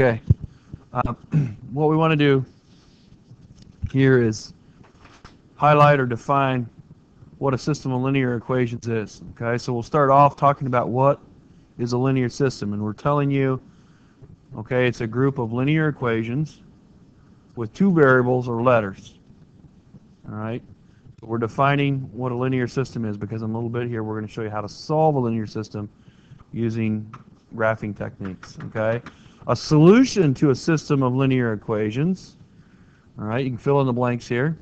Okay. What we want to do here is highlight or define what a system of linear equations is. Okay, so we'll start off talking about what is a linear system, and we're telling you, okay, it's a group of linear equations with two variables or letters. All right, so we're defining what a linear system is because in a little bit here we're going to show you how to solve a linear system using graphing techniques. Okay, a solution to a system of linear equations, all right, you can fill in the blanks here,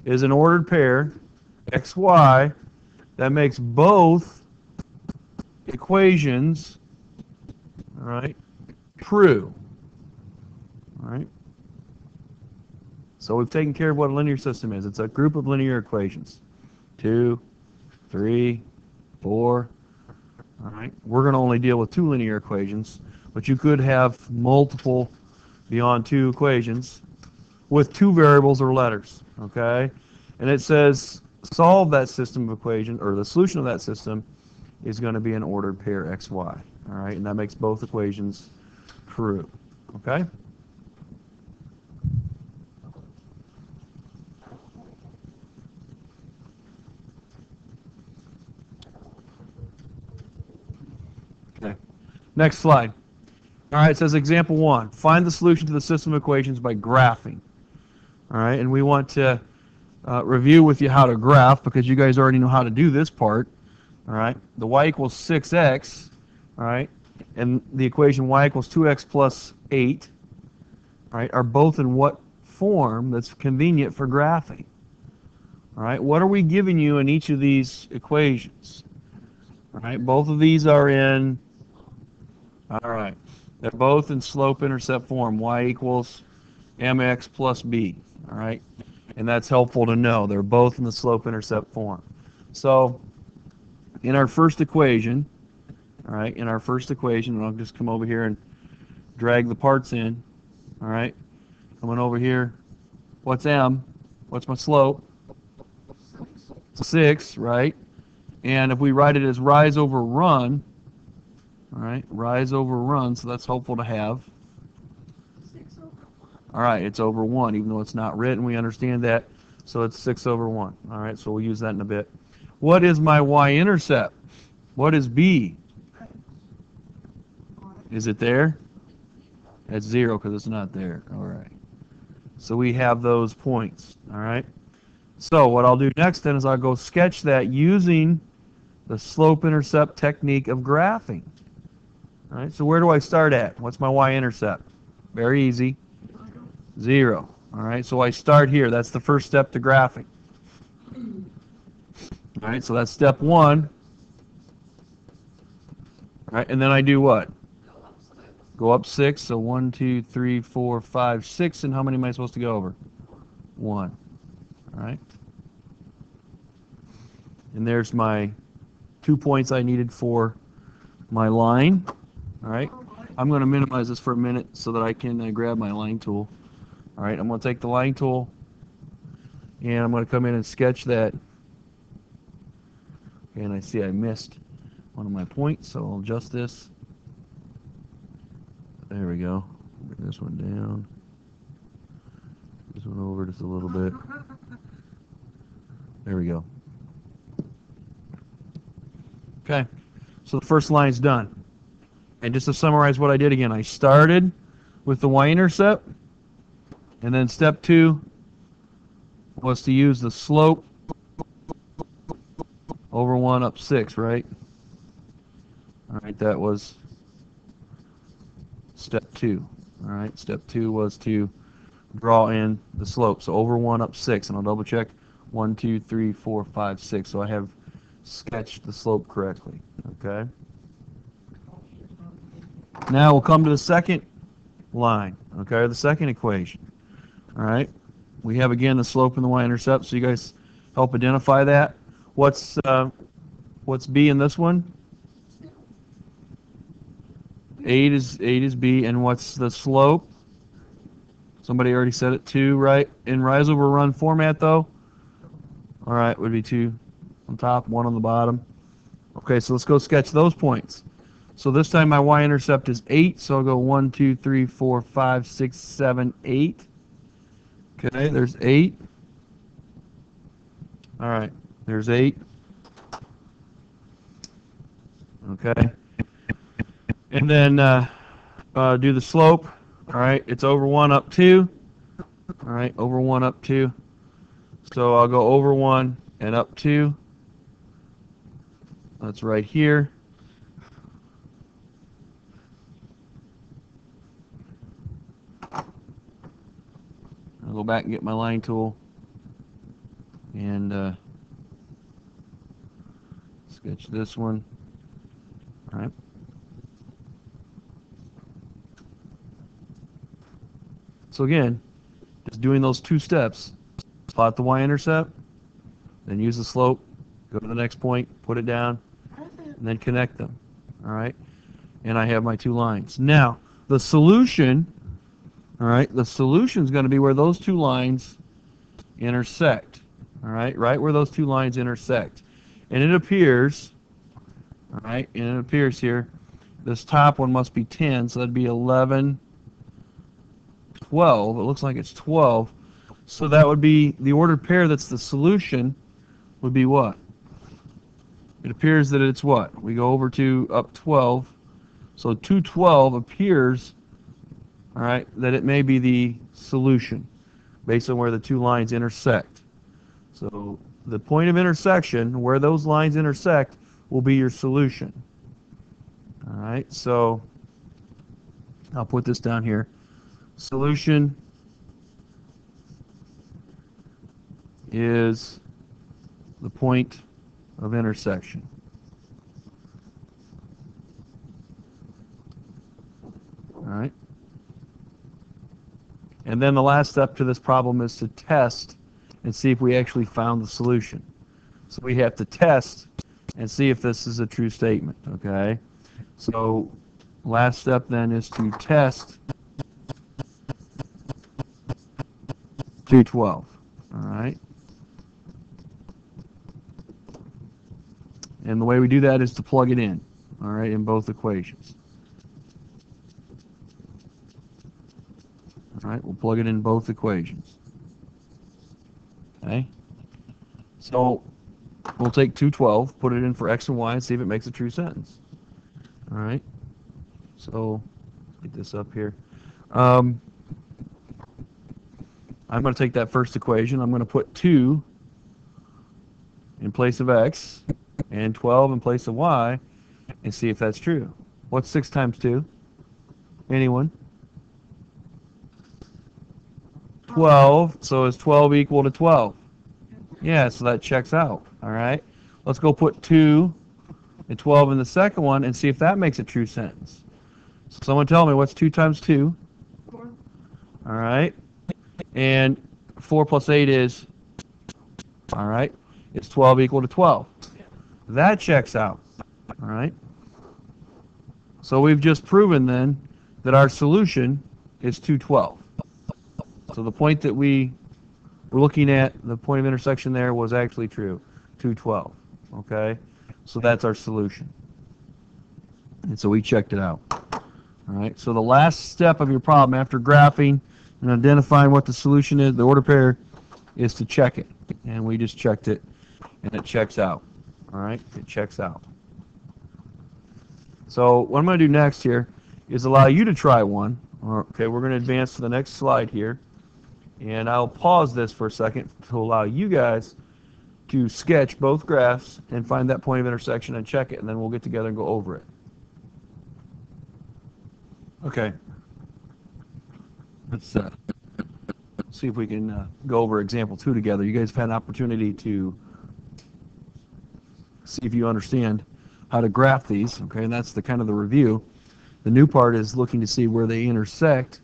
is an ordered pair xy that makes both equations, all right, true. All right. So we've taken care of what a linear system is. It's a group of linear equations. 2, 3, 4. All right. We're going to only deal with 2 linear equations, but you could have multiple beyond 2 equations with 2 variables or letters. Okay. And it says solve that system of equations, or the solution of that system is going to be an ordered pair xy. All right. And that makes both equations true. Okay. Okay. Next slide. All right, it says example 1. Find the solution to the system of equations by graphing. All right, and we want to review with you how to graph because you guys already know how to do this part. All right, the y equals 6x, all right, and the equation y equals 2x plus 8, all right, are both in what form that's convenient for graphing? All right, what are we giving you in each of these equations? All right, both of these are in, all right, they're both in slope-intercept form, y equals mx plus b, all right, and that's helpful to know. They're both in the slope-intercept form. So in our first equation, all right, and I'll just come over here and drag the parts in, all right, coming over here, what's m? What's my slope? 6, right? And if we write it as rise over run, all right, rise over run, so that's helpful to have. All right, it's over 1, even though it's not written, we understand that, so it's 6 over 1. All right, so we'll use that in a bit. What is my y-intercept? What is b? Is it there? It's 0 because it's not there. All right. So we have those points. All right. So what I'll do next then is I'll go sketch that using the slope-intercept technique of graphing. All right. So where do I start at? What's my y-intercept? Very easy. 0. All right. So I start here. That's the first step to graphing. All right. So that's step 1. All right. And then I do what? Go up 6. So 1, 2, 3, 4, 5, 6. And how many am I supposed to go over? 1. All right. And there's my 2 points I needed for my line. All right. I'm going to minimize this for a minute so that I can grab my line tool. All right. I'm going to take the line tool and I'm going to come in and sketch that. And I see I missed one of my points, so I'll adjust this. There we go. Bring this one down. This one over just a little bit. There we go. Okay, so the first line's done. And just to summarize what I did again, I started with the y-intercept, and then step 2 was to use the slope over 1 up 6, right? All right, that was step 2. All right, step 2 was to draw in the slope. So over 1 up 6, and I'll double check 1, 2, 3, 4, 5, 6. So I have sketched the slope correctly. Okay. Now we'll come to the second line. Okay, the second equation. All right. We have again the slope and the y-intercept. So you guys help identify that. What's b in this one? 8 is b, and what's the slope? Somebody already said it, 2, right? In rise over run format, though? All right, would be 2 on top, 1 on the bottom. Okay, so let's go sketch those points. So this time my y-intercept is 8, so I'll go 1, 2, 3, 4, 5, 6, 7, 8. Okay, there's 8. All right, there's 8. Okay. And then do the slope. All right, it's over 1 up 2. All right, over 1 up 2. So I'll go over 1 and up 2. That's right here. I'll go back and get my line tool and sketch this one. All right. So again, just doing those 2 steps. Plot the y-intercept, then use the slope, go to the next point, put it down, and then connect them. All right? And I have my 2 lines. Now, the solution, all right, the solution is going to be where those 2 lines intersect. All right? Right where those 2 lines intersect. And it appears, all right, and it appears here, this top one must be 10, so that'd be 11, 12. It looks like it's 12. So that would be the ordered pair that's the solution would be what? It appears that it's what? We go over to up 12. So 212 appears, all right, that it may be the solution based on where the 2 lines intersect. So the point of intersection, where those lines intersect, will be your solution. All right, so I'll put this down here. Solution is the point of intersection. All right. And then the last step to this problem is to test and see if we actually found the solution. So we have to test and see if this is a true statement, okay? So last step then is to test 212, all right? And the way we do that is to plug it in, all right, in both equations. All right, we'll plug it in both equations. Okay? So we'll take 212, put it in for x and y, and see if it makes a true sentence. All right? So get this up here. I'm going to take that first equation. I'm going to put 2 in place of x and 12 in place of y and see if that's true. What's 6 times 2? Anyone? 12. So is 12 equal to 12? Yeah, so that checks out. All right. Let's go put 2 and 12 in the second one and see if that makes a true sentence. So someone tell me, what's 2 times 2? 4. All right. And 4 plus 8 is, all right, it's 12 equal to 12. That checks out. All right. So we've just proven then that our solution is 212. So the point that we were looking at, the point of intersection there, was actually true, 212. Okay? So that's our solution. And so we checked it out. All right? So the last step of your problem after graphing and identifying what the solution is, the order pair, is to check it. And we just checked it, and it checks out. All right? It checks out. So what I'm going to do next here is allow you to try one. Okay, we're going to advance to the next slide here. And I'll pause this for a second to allow you guys to sketch both graphs and find that point of intersection and check it, and then we'll get together and go over it. Okay. Let's see if we can go over example 2 together. You guys have had an opportunity to see if you understand how to graph these, okay, and that's the kind of the review. The new part is looking to see where they intersect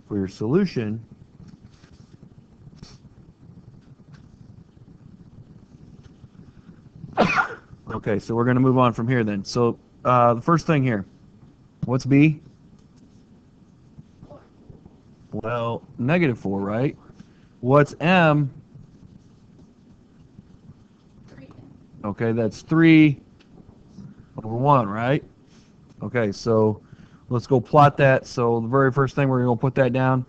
for your solution. Okay, so we're going to move on from here then. So the first thing here, what's B? 4. Well, -4, right? What's M? 3. Okay, that's 3 over 1, right? Okay, so let's go plot that. So the very first thing we're going to put that down.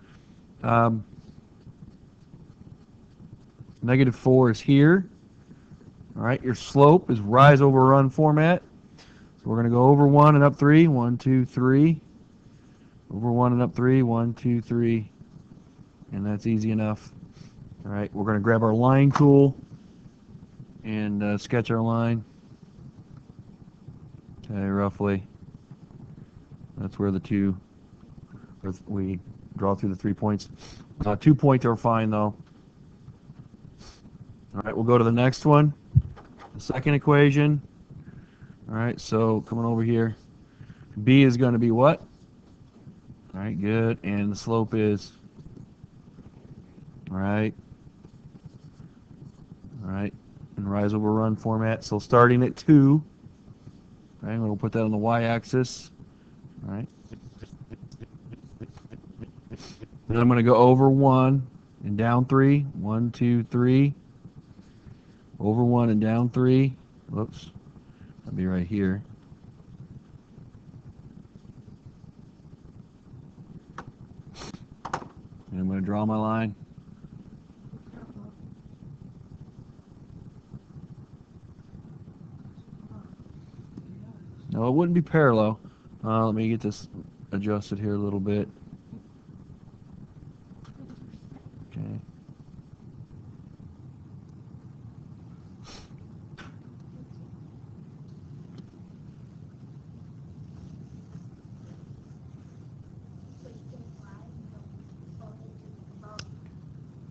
-4 is here. All right, your slope is rise over run format. So we're going to go over 1 and up 3. 1, 2, 3. Over 1 and up 3. 1, 2, 3. And that's easy enough. All right, we're going to grab our line tool and sketch our line. Okay, roughly. That's where we draw through the 3 points. 2 points are fine though. All right, we'll go to the next one. The second equation. All right, so coming over here, B is going to be what? All right, good. And the slope is, all right, in rise over run format. So starting at 2, all right, we'll put that on the y-axis. All right. Then I'm going to go over 1 and down 3. 1, 2, 3. Over 1 and down 3. Whoops. That'll be right here. And I'm going to draw my line. No, it wouldn't be parallel. Let me get this adjusted here a little bit. Okay.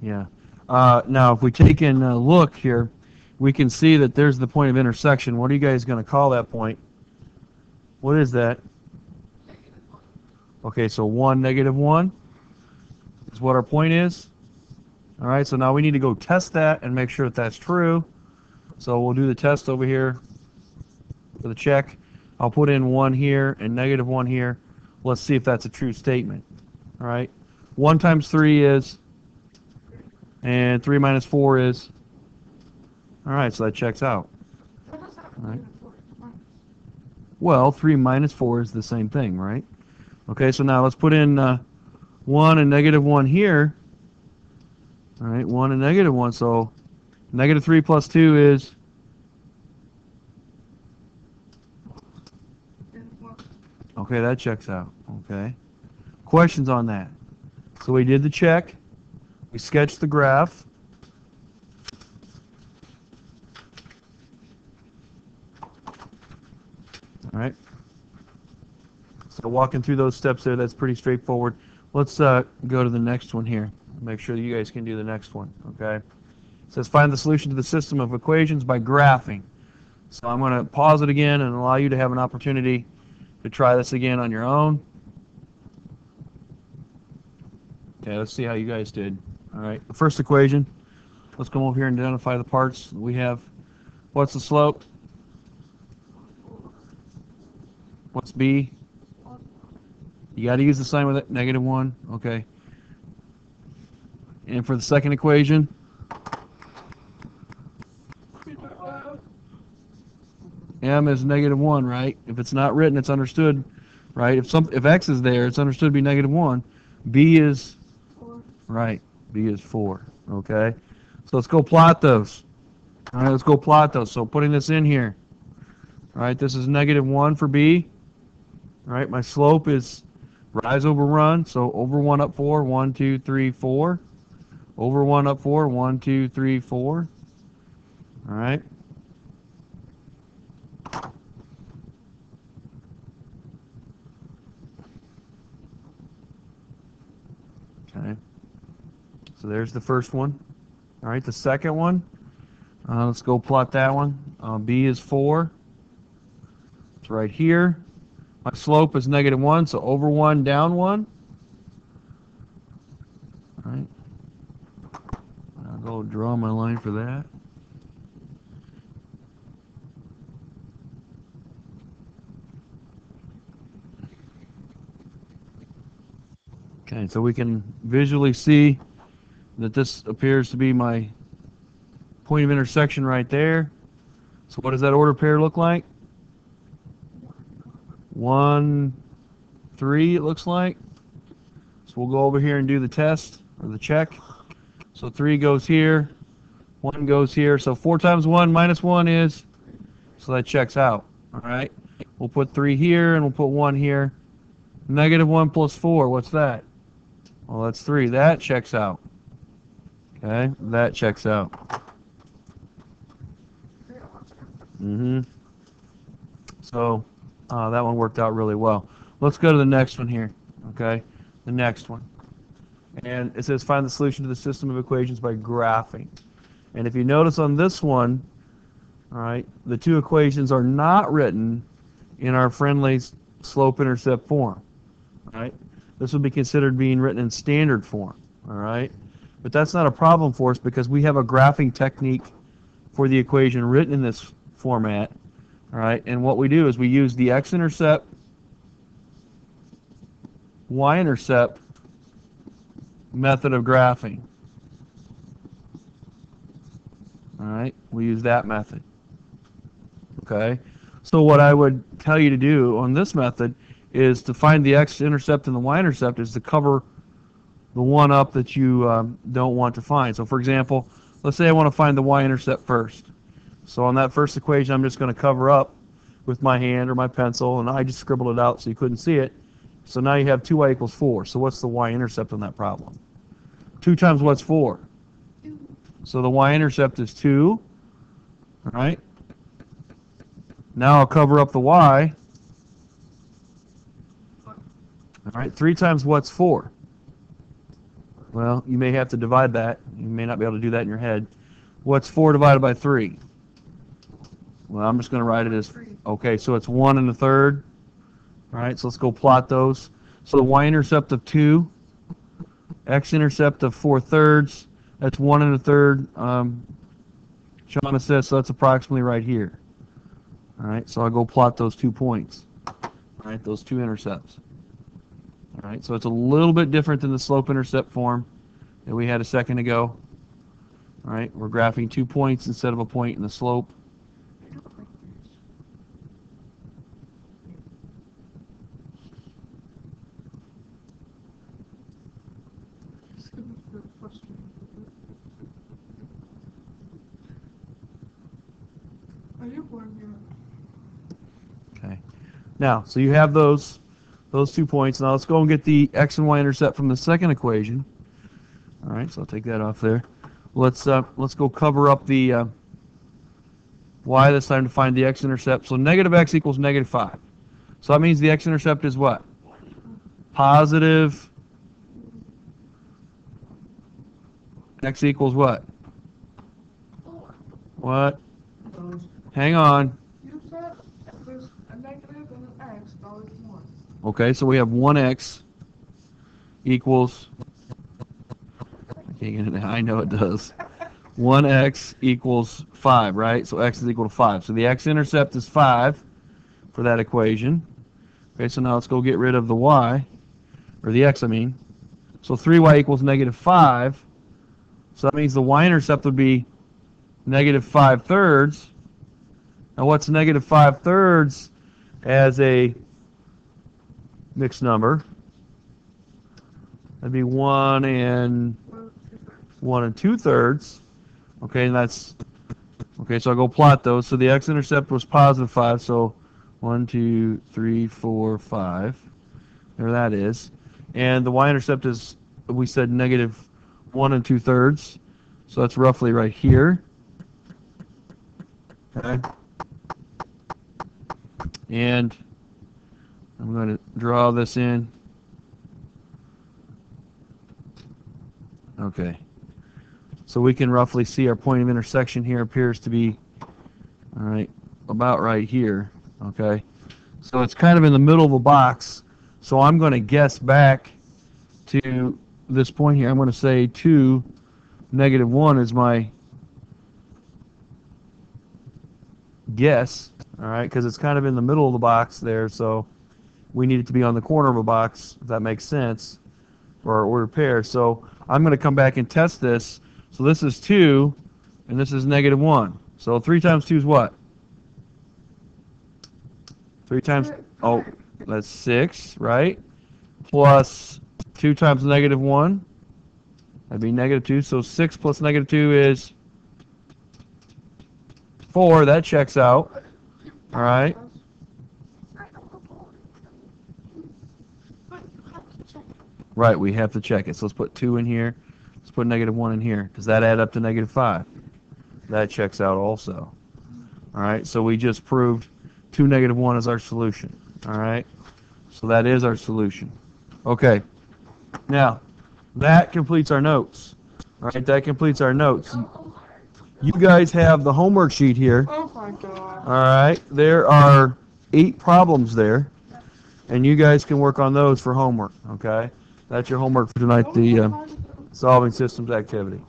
Yeah. Now, if we take in a look here, we can see that there's the point of intersection. What are you guys going to call that point? What is that? Okay, so 1, -1 is what our point is. All right, so now we need to go test that and make sure that that's true. So we'll do the test over here for the check. I'll put in 1 here and -1 here. Let's see if that's a true statement. All right, 1 times 3 is, and 3 minus 4 is. All right, so that checks out. All right. Well, 3 minus 4 is the same thing, right? Okay, so now let's put in 1 and -1 here. All right, 1 and -1, so -3 plus 2 is? Okay, that checks out. Okay. Questions on that? So we did the check. We sketched the graph. All right. So walking through those steps there, that's pretty straightforward. Let's go to the next one here. Make sure that you guys can do the next one, okay? It says find the solution to the system of equations by graphing. So I'm going to pause it again and allow you to have an opportunity to try this again on your own. Okay, let's see how you guys did. All right, the first equation. Let's come over here and identify the parts. We have, what's the slope? What's B? You got to use the sign with it, -1. Okay. And for the second equation, M is -1, right? If it's not written, it's understood, right? If X is there, it's understood to be -1. B is 4. Right. B is 4. Okay. So let's go plot those. All right, let's go plot those. So putting this in here. All right, this is -1 for B. All right, my slope is rise over run. So over 1 up 4. 1, 2, 3, 4. Over 1 up 4. 1, 2, 3, 4. All right. Okay. So there's the first one. All right, the second one. Let's go plot that one. B is 4. It's right here. My slope is -1, so over 1, down 1. All right. I'll go draw my line for that. Okay, so we can visually see that this appears to be my point of intersection right there. So what does that order pair look like? 1, 3, it looks like. So we'll go over here and do the test, or the check. So 3 goes here, 1 goes here. So 4 times 1 minus 1 is, so that checks out. All right. We'll put 3 here, and we'll put 1 here. Negative 1 plus 4, what's that? Well, that's 3. That checks out. Okay, that checks out. So that one worked out really well. Let's go to the next one here. Okay, the next one. And it says find the solution to the system of equations by graphing. And if you notice on this one, all right, the two equations are not written in our friendly slope-intercept form. All right, this would be considered being written in standard form. All right, but that's not a problem for us because we have a graphing technique for the equation written in this format. All right, and what we do is we use the x-intercept, y-intercept method of graphing. All right, we use that method. Okay, so what I would tell you to do on this method is to find the x-intercept and the y-intercept is to cover the one up that you don't want to find. So for example, let's say I want to find the y-intercept first. So on that first equation, I'm just going to cover up with my hand or my pencil, and I just scribbled it out so you couldn't see it. So now you have 2y equals 4. So what's the y-intercept on that problem? 2 times what's 4? 2. So the y-intercept is 2. All right. Now I'll cover up the y. All right. 3 times what's 4? Well, you may have to divide that. You may not be able to do that in your head. What's 4 divided by 3? Well, I'm just going to write it as, okay, so it's 1 1/3. All right, so let's go plot those. So the y-intercept of 2, x-intercept of 4/3, that's 1 1/3. Shauna says, so that's approximately right here. All right, so I'll go plot those 2 points. All right, those 2 intercepts. All right, so it's a little bit different than the slope-intercept form that we had a second ago. All right, we're graphing 2 points instead of a point in the slope. I don't like this. It's gonna feel frustrating. Are you boring yet? Okay. Now, so you have those 2 points. Now let's go and get the x and y intercept from the second equation. All right, so I'll take that off there. Let's go cover up the y this time to find the x-intercept. So negative x equals negative 5. So that means the x-intercept is what? Positive x equals what? 4. What? Hang on. You said if there's a negative and an x, always 1. Okay, so we have 1x equals, I can't get it now, I know it does. 1x equals 5, right? So x is equal to 5. So the x-intercept is 5 for that equation. Okay, so now let's go get rid of the y, or the x, I mean. So 3y equals negative 5. So that means the y-intercept would be negative 5/3. Now what's negative 5/3 as a mixed number? That'd be 1 2/3. Okay, and that's, okay, so I'll go plot those. So the x-intercept was positive 5, so 1, 2, 3, 4, 5. There that is. And the y-intercept is, we said, negative 1 2/3. So that's roughly right here. Okay. And I'm going to draw this in. Okay. So we can roughly see our point of intersection here appears to be, all right, about right here. Okay. So it's kind of in the middle of the box. So I'm going to guess back to this point here. I'm going to say 2, negative 1 is my guess. All right, because it's kind of in the middle of the box there. So we need it to be on the corner of a box, if that makes sense, for our ordered pair. So I'm going to come back and test this. So this is 2, and this is negative 1. So 3 times 2 is what? 3 times, oh, That's 6, right? Plus 2 times negative 1. That'd be negative 2. So 6 plus negative 2 is 4. That checks out. All right. Right, we have to check it. So let's put 2 in here. Let's put negative 1 in here. Does that add up to negative 5? That checks out also. All right, so we just proved 2, negative 1 is our solution. All right, so that is our solution. Okay, now that completes our notes. All right, that completes our notes. You guys have the homework sheet here. Oh my god. All right, there are 8 problems there, and you guys can work on those for homework. Okay, that's your homework for tonight, the solving systems activity.